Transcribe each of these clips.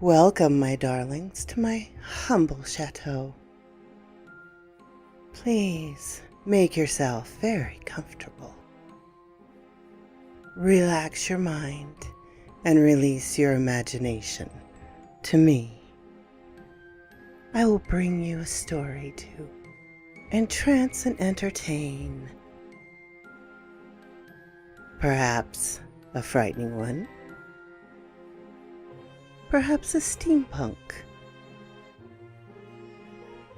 Welcome, my darlings, to my humble chateau. Please make yourself very comfortable. Relax your mind and release your imagination to me. I will bring you a story to entrance and entertain. Perhaps a frightening one. Perhaps a steampunk.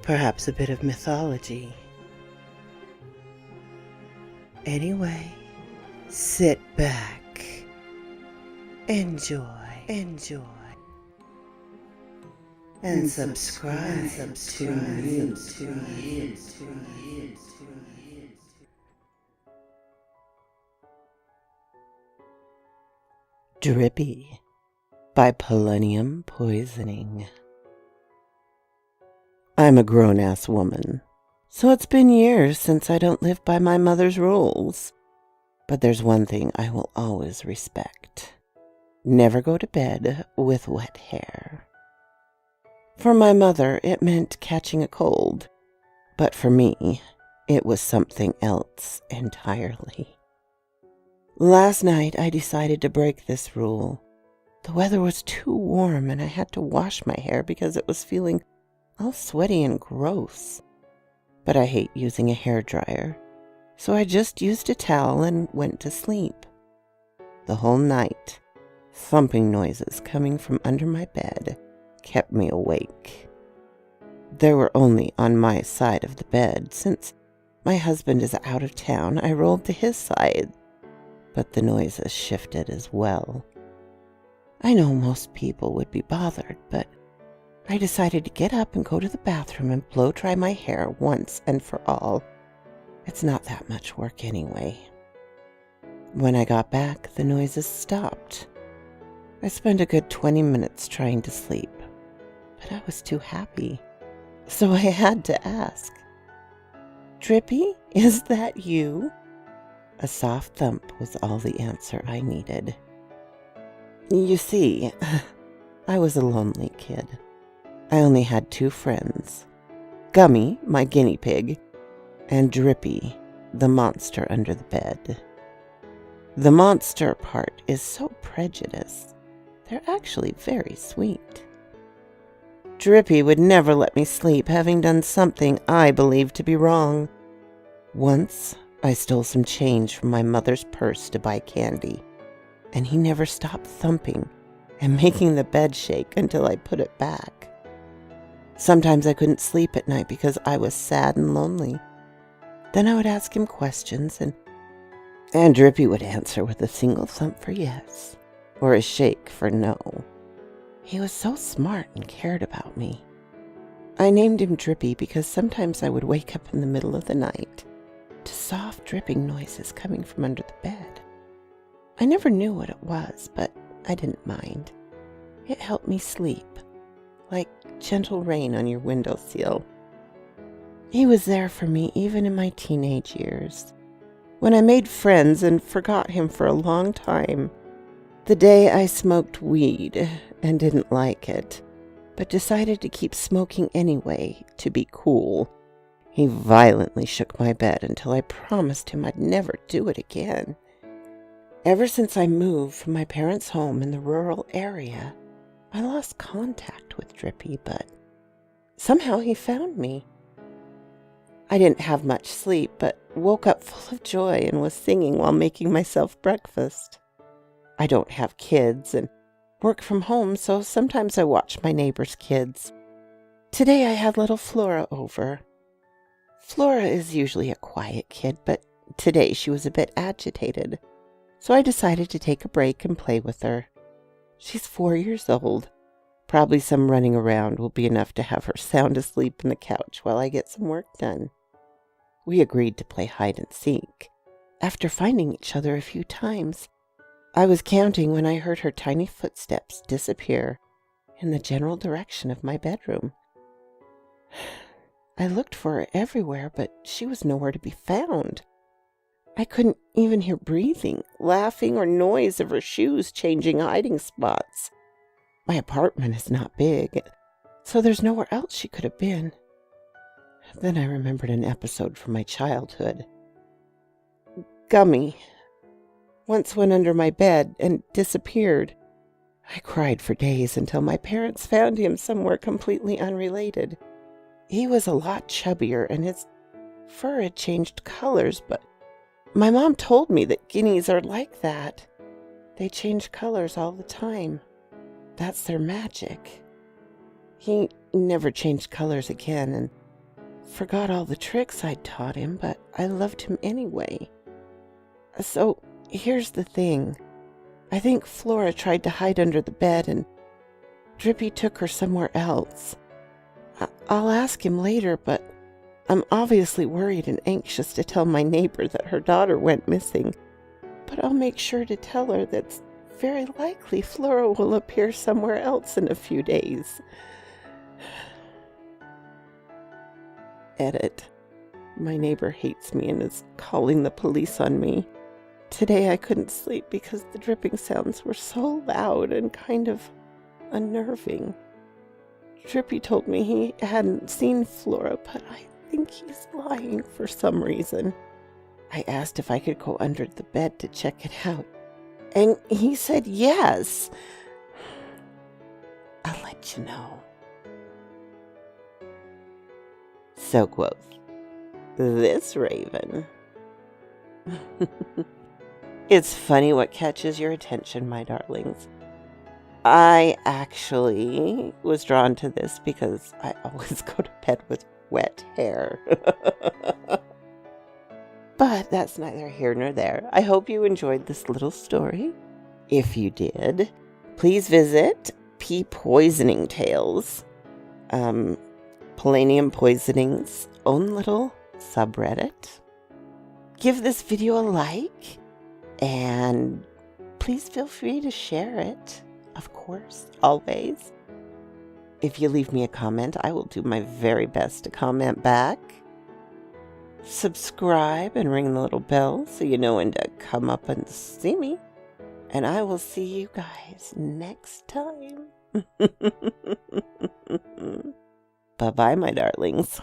Perhaps a bit of mythology. Anyway, sit back, enjoy, and subscribe to me. Drippy by Poloniumpoisoning. I'm a grown-ass woman, so it's been years since I don't live by my mother's rules. But there's one thing I will always respect. Never go to bed with wet hair. For my mother, it meant catching a cold, but for me, it was something else entirely. Last night, I decided to break this rule. The weather was too warm and I had to wash my hair because it was feeling all sweaty and gross. But I hate using a hairdryer, so I just used a towel and went to sleep. The whole night, thumping noises coming from under my bed kept me awake. They were only on my side of the bed. Since my husband is out of town, I rolled to his side, but the noises shifted as well. I know most people would be bothered, but I decided to get up and go to the bathroom and blow dry my hair once and for all. It's not that much work anyway. When I got back, the noises stopped. I spent a good 20 minutes trying to sleep, but I was too happy, so I had to ask, "Drippy, is that you?" A soft thump was all the answer I needed. You see, I was a lonely kid. I only had 2 friends, Gummy, my guinea pig, and Drippy, the monster under the bed. The monster part is so prejudiced. They're actually very sweet. Drippy would never let me sleep, having done something I believed to be wrong. Once, I stole some change from my mother's purse to buy candy, and he never stopped thumping and making the bed shake until I put it back. Sometimes I couldn't sleep at night because I was sad and lonely. Then I would ask him questions, and Drippy would answer with a single thump for yes, or a shake for no. He was so smart and cared about me. I named him Drippy because sometimes I would wake up in the middle of the night to soft dripping noises coming from under the bed. I never knew what it was, but I didn't mind. It helped me sleep, like gentle rain on your windowsill. He was there for me even in my teenage years, when I made friends and forgot him for a long time. The day I smoked weed and didn't like it, but decided to keep smoking anyway to be cool, he violently shook my bed until I promised him I'd never do it again. Ever since I moved from my parents' home in the rural area, I lost contact with Drippy, but somehow he found me. I didn't have much sleep, but woke up full of joy and was singing while making myself breakfast. I don't have kids and work from home, so sometimes I watch my neighbor's kids. Today I had little Flora over. Flora is usually a quiet kid, but today she was a bit agitated, so I decided to take a break and play with her. She's 4 years old. Probably some running around will be enough to have her sound asleep on the couch while I get some work done. We agreed to play hide and seek. After finding each other a few times, I was counting when I heard her tiny footsteps disappear in the general direction of my bedroom. I looked for her everywhere, but she was nowhere to be found. I couldn't even hear breathing, laughing, or noise of her shoes changing hiding spots. My apartment is not big, so there's nowhere else she could have been. Then I remembered an episode from my childhood. Gummy once went under my bed and disappeared. I cried for days until my parents found him somewhere completely unrelated. He was a lot chubbier and his fur had changed colors, but my mom told me that guineas are like that. They change colors all the time. That's their magic. He never changed colors again and forgot all the tricks I'd taught him, but I loved him anyway. So here's the thing. I think Flora tried to hide under the bed and Drippy took her somewhere else. I'll ask him later, but I'm obviously worried and anxious to tell my neighbor that her daughter went missing. But I'll make sure to tell her that's very likely Flora will appear somewhere else in a few days. Edit. My neighbor hates me and is calling the police on me. Today I couldn't sleep because the dripping sounds were so loud and kind of unnerving. Drippy told me he hadn't seen Flora, but I think he's lying for some reason. I asked if I could go under the bed to check it out, and he said yes. I'll let you know. So quoth this raven. It's funny what catches your attention, my darlings. I actually was drawn to this because I always go to bed with wet hair. But that's neither here nor there. I hope you enjoyed this little story. If you did, please visit Ppoisoningtales, Poloniumpoisoning's own little subreddit. Give this video a like, and please feel free to share it, of course, always. If you leave me a comment, I will do my very best to comment back. Subscribe and ring the little bell so you know when to come up and see me. And I will see you guys next time. Bye-bye, my darlings.